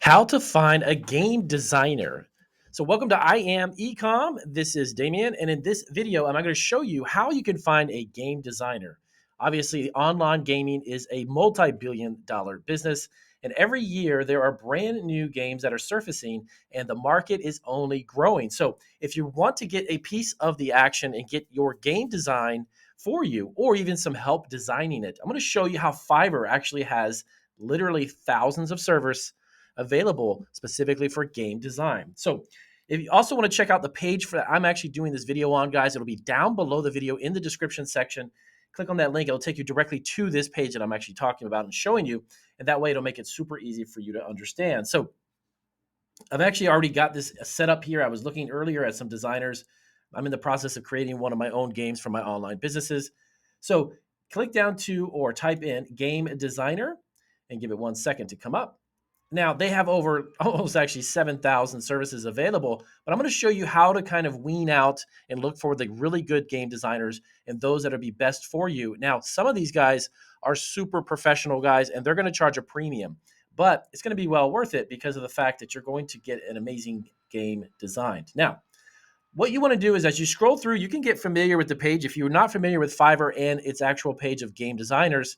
How to find a game designer. So welcome to I Am Ecom. This is Damien, and in this video, I'm going to show you how you can find a game designer. Obviously, online gaming is a multi-billion-dollar business, and every year there are brand new games that are surfacing, and the market is only growing. So if you want to get a piece of the action and get your game design for you, or even some help designing it, I'm going to show you how Fiverr actually has literally thousands of servers available specifically for game design. So if you also want to check out the page for that I'm actually doing this video on, guys, it'll be down below the video in the description section. Click on that link. It'll take you directly to this page that I'm actually talking about and showing you. And that way it'll make it super easy for you to understand. So I've actually already got this set up here. I was looking earlier at some designers. I'm in the process of creating one of my own games for my online businesses. So click down to or type in game designer and give it 1 second to come up. Now, they have over almost actually 7,000 services available, but I'm going to show you how to kind of wean out and look for the really good game designers and those that will be best for you. Now, some of these guys are super professional guys, and they're going to charge a premium, but it's going to be well worth it because of the fact that you're going to get an amazing game designed. Now, what you want to do is as you scroll through, you can get familiar with the page. If you're not familiar with Fiverr and its actual page of game designers,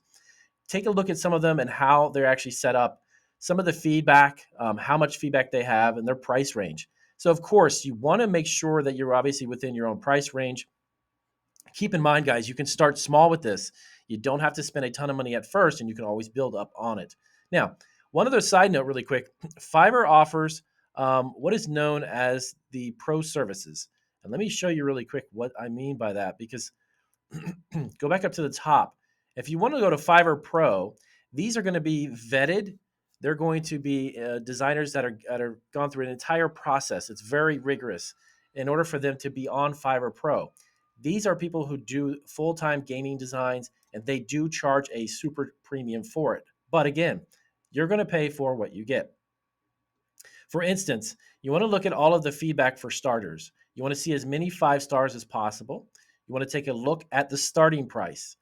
take a look at some of them and how they're actually set up, some of the feedback, how much feedback they have, and their price range. So, of course, you want to make sure that you're obviously within your own price range. Keep in mind, guys, you can start small with this. You don't have to spend a ton of money at first, and you can always build up on it. Now, one other side note, really quick, Fiverr offers what is known as the pro services. And let me show you really quick what I mean by that, because go back up to the top. If you want to go to Fiverr Pro, these are going to be vetted. They're going to be designers that are gone through an entire process. It's very rigorous in order for them to be on Fiverr Pro. These are people who do full-time gaming designs, and they do charge a super premium for it. But again, you're going to pay for what you get. For instance, you want to look at all of the feedback for starters. You want to see as many 5 stars as possible. You want to take a look at the starting price.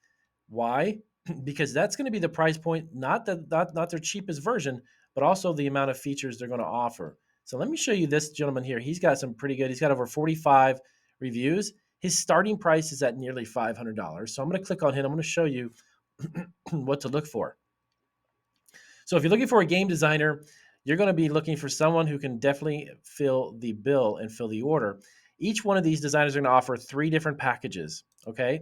Why? Because that's going to be the price point, not their cheapest version, but also the amount of features they're going to offer. So let me show you this gentleman here. He's got some pretty good. He's got over 45 reviews. His starting price is at nearly $500. So I'm going to click on him. I'm going to show you what to look for. So if you're looking for a game designer, you're going to be looking for someone who can definitely fill the bill and fill the order. Each one of these designers are going to offer 3 different packages, okay?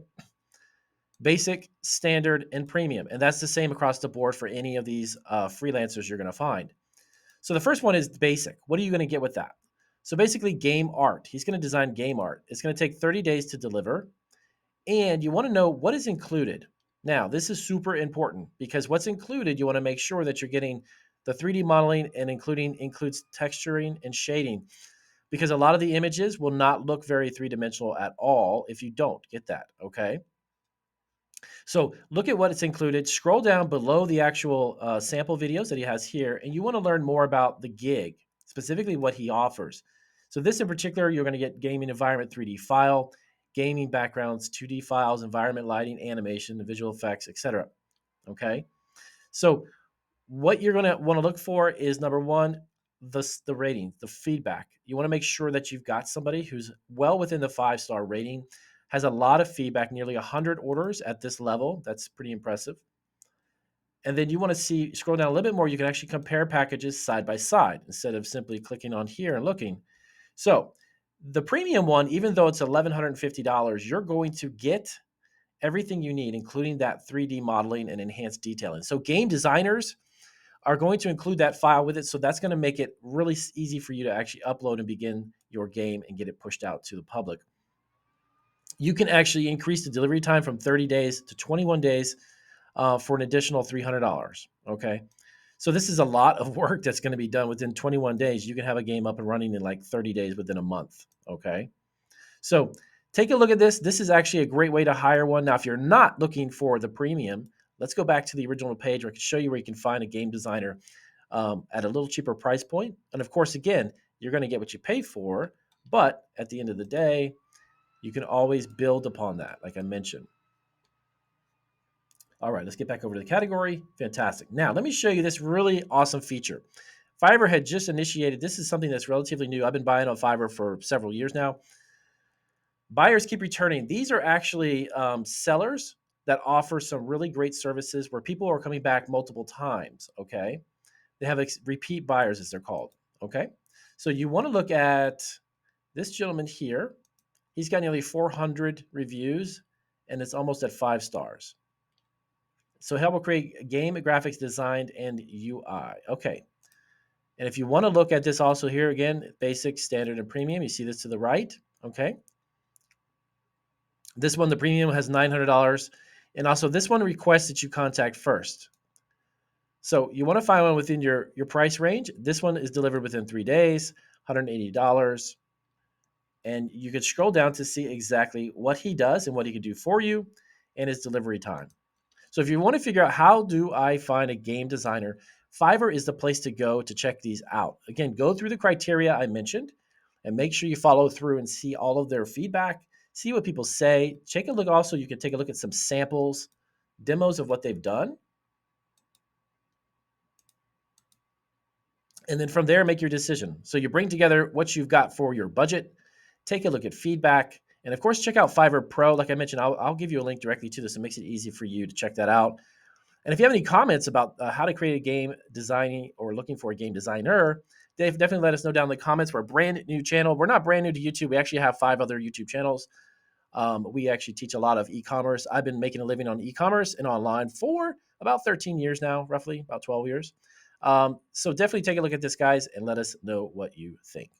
Basic, standard, and premium. And that's the same across the board for any of these freelancers you're going to find. So the first one is basic. What are you going to get with that? So basically game art. He's going to design game art. It's going to take 30 days to deliver. And you want to know what is included. Now, this is super important because what's included, you want to make sure that you're getting the 3D modeling and includes texturing and shading, because a lot of the images will not look very three-dimensional at all if you don't get that, okay? So look at what it's included. Scroll down below the actual sample videos that he has here, and you want to learn more about the gig, specifically what he offers. So this in particular, you're going to get gaming environment 3D file, gaming backgrounds, 2D files, environment lighting, animation, visual effects, etc. Okay. So what you're going to want to look for is number one, the rating, the feedback. You want to make sure that you've got somebody who's well within the 5-star rating, has a lot of feedback, nearly 100 orders at this level. That's pretty impressive. And then you want to scroll down a little bit more, you can actually compare packages side by side instead of simply clicking on here and looking. So the premium one, even though it's $1,150, you're going to get everything you need, including that 3D modeling and enhanced detailing. So game designers are going to include that file with it. So that's going to make it really easy for you to actually upload and begin your game and get it pushed out to the public. You can actually increase the delivery time from 30 days to 21 days for an additional $300. Okay. So this is a lot of work that's going to be done within 21 days. You can have a game up and running in like 30 days within a month. Okay. So take a look at this. This is actually a great way to hire one. Now, if you're not looking for the premium, let's go back to the original page where I can show you where you can find a game designer at a little cheaper price point. And of course, again, you're going to get what you pay for. But at the end of the day, you can always build upon that, like I mentioned. All right, let's get back over to the category. Fantastic. Now, let me show you this really awesome feature. Fiverr had just initiated, this is something that's relatively new. I've been buying on Fiverr for several years now. Buyers keep returning. These are actually sellers that offer some really great services where people are coming back multiple times. Okay. They have repeat buyers, as they're called. Okay. So you want to look at this gentleman here. He's got nearly 400 reviews and it's almost at 5 stars. So help will create game graphics designed and UI. Okay. And if you want to look at this also here again, basic, standard, and premium, you see this to the right. Okay. This one, the premium has $900. And also this one requests that you contact first. So you want to find one within your price range. This one is delivered within 3 days, $180. And you can scroll down to see exactly what he does and what he can do for you and his delivery time. So if you want to figure out how do I find a game designer, Fiverr is the place to go to check these out. Again, go through the criteria I mentioned and make sure you follow through and see all of their feedback, see what people say. Take a look also, you can take a look at some samples, demos of what they've done. And then from there, make your decision. So you bring together what you've got for your budget, take a look at feedback, and of course, check out Fiverr Pro. Like I mentioned, I'll give you a link directly to this. It makes it easy for you to check that out. And if you have any comments about how to create a game designing or looking for a game designer, Dave, definitely let us know down in the comments. We're a brand new channel. We're not brand new to YouTube. We actually have 5 other YouTube channels. We actually teach a lot of e-commerce. I've been making a living on e-commerce and online for about 13 years now, roughly about 12 years. So definitely take a look at this, guys, and let us know what you think.